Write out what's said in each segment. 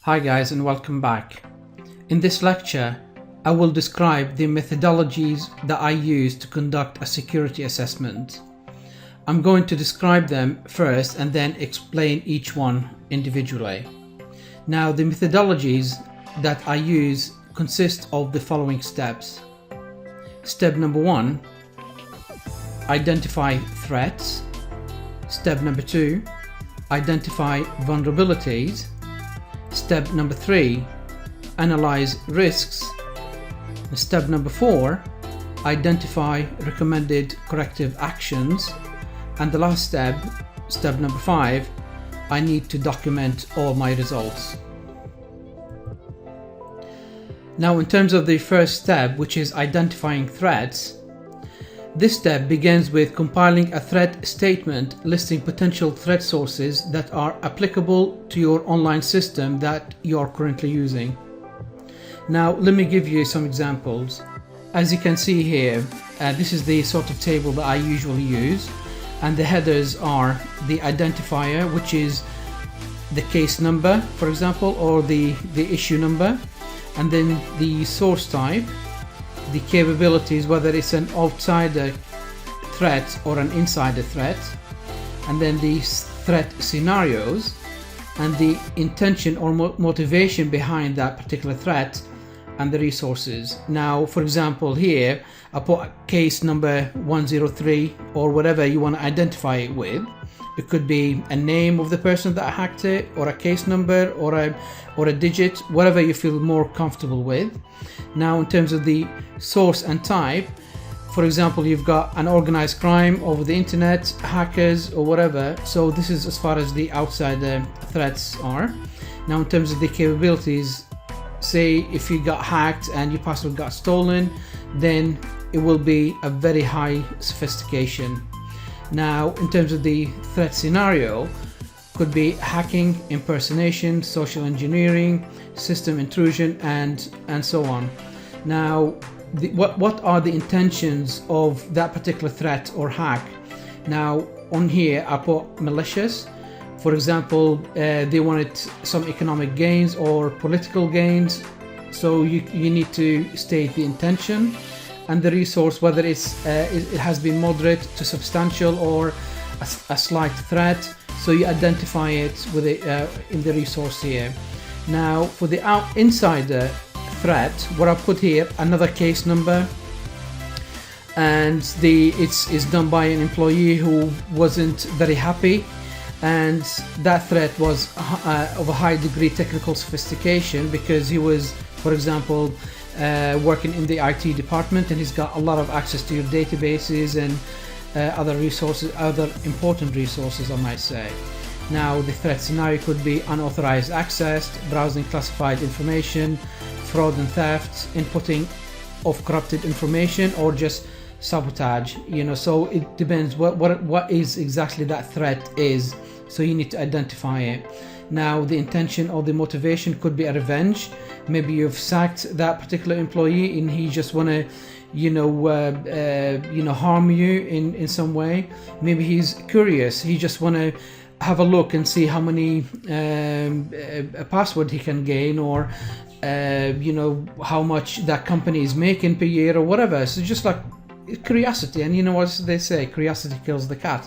Hi guys and welcome back. In this lecture, I will describe the methodologies that I use to conduct a security assessment. I'm going to describe them first and then explain each one individually. Now, the methodologies that I use consist of the following steps. Step number 1, identify threats. Step number 2, identify vulnerabilities. Step number 3, analyze risks. Step number 4, identify recommended corrective actions. And the last step, step number 5, I need to document all my results. Now, in terms of the first step, which is identifying threats, this step begins with compiling a threat statement listing potential threat sources that are applicable to your online system that you are currently using. Now, let me give you some examples. As you can see here, this is the sort of table that I usually use, and the headers are the identifier, which is the case number, for example, or the issue number, and then the source type, the capabilities, whether it's an outsider threat or an insider threat, and then the threat scenarios, and the intention or motivation behind that particular threat, and the resources. Now, for example, here I put case number 103 or whatever you want to identify it with. It could be a name of the person that hacked it, or a case number, or a digit, whatever you feel more comfortable with. Now, in terms of the source and type, for example, you've got an organized crime over the internet, hackers, or whatever. So this is as far as the outsider threats are. Now, in terms of the capabilities, say if you got hacked and your password got stolen, then it will be a very high sophistication. Now, in terms of the threat scenario, could be hacking, impersonation, social engineering, system intrusion, and so on. Now, what are the intentions of that particular threat or hack? Now, on here I put malicious. For example, they wanted some economic gains or political gains, so you need to state the intention and the resource, whether it has been moderate to substantial or a slight threat. So you identify it with in the resource here. Now, for the insider threat, what I put here, another case number, and it's done by an employee who wasn't very happy, and that threat was of a high degree technical sophistication because he was, for example, working in the IT department, and he's got a lot of access to your databases and other resources, other important resources, I might say. Now, the threat scenario could be unauthorized access, browsing classified information, fraud and theft, inputting of corrupted information, or just sabotage. So it depends what is exactly that threat is. So you need to identify it. Now, the intention or the motivation could be a revenge. Maybe you've sacked that particular employee and he just want to harm you in some way. Maybe he's curious, he just want to have a look and see how many password he can gain, or how much that company is making per year or whatever. So just like curiosity, and what they say, curiosity kills the cat.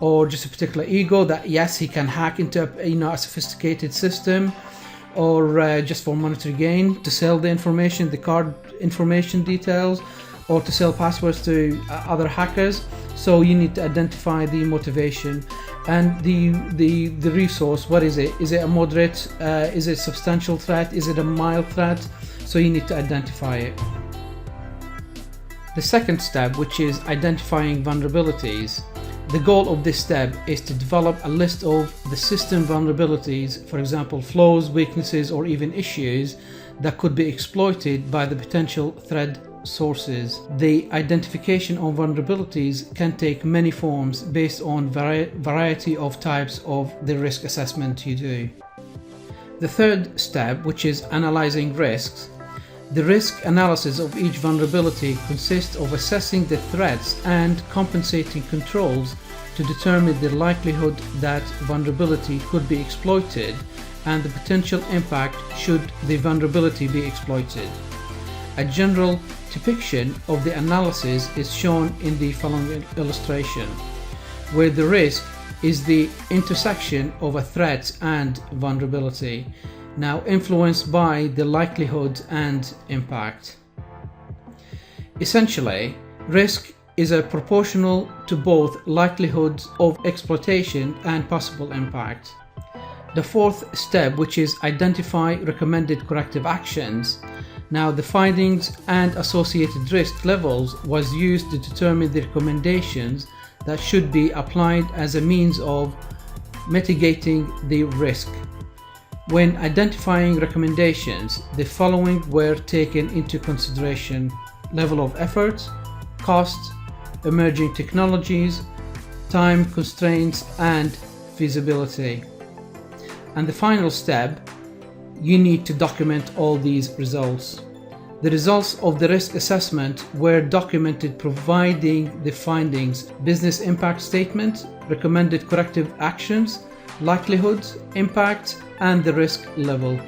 Or just a particular ego that yes, he can hack into a sophisticated system, or just for monetary gain, to sell the information, the card information details, or to sell passwords to other hackers. So you need to identify the motivation and the resource. What is it? Is it a moderate? Is it a substantial threat? Is it a mild threat? So you need to identify it. The second step, which is identifying vulnerabilities. The goal of this step is to develop a list of the system vulnerabilities, for example, flaws, weaknesses, or even issues that could be exploited by the potential threat sources. The identification of vulnerabilities can take many forms based on variety of types of the risk assessment you do. The third step, which is analyzing risks. The risk analysis of each vulnerability consists of assessing the threats and compensating controls to determine the likelihood that vulnerability could be exploited and the potential impact should the vulnerability be exploited. A general depiction of the analysis is shown in the following illustration, where the risk is the intersection of a threat and vulnerability, now influenced by the likelihood and impact. Essentially, risk is proportional to both likelihood of exploitation and possible impact. The fourth step, which is identify recommended corrective actions. Now, the findings and associated risk levels was used to determine the recommendations that should be applied as a means of mitigating the risk. When identifying recommendations, the following were taken into consideration: level of effort, cost, emerging technologies, time constraints, and feasibility. And the final step, you need to document all these results. The results of the risk assessment were documented, providing the findings, business impact statement, recommended corrective actions, likelihood, impact, and the risk level.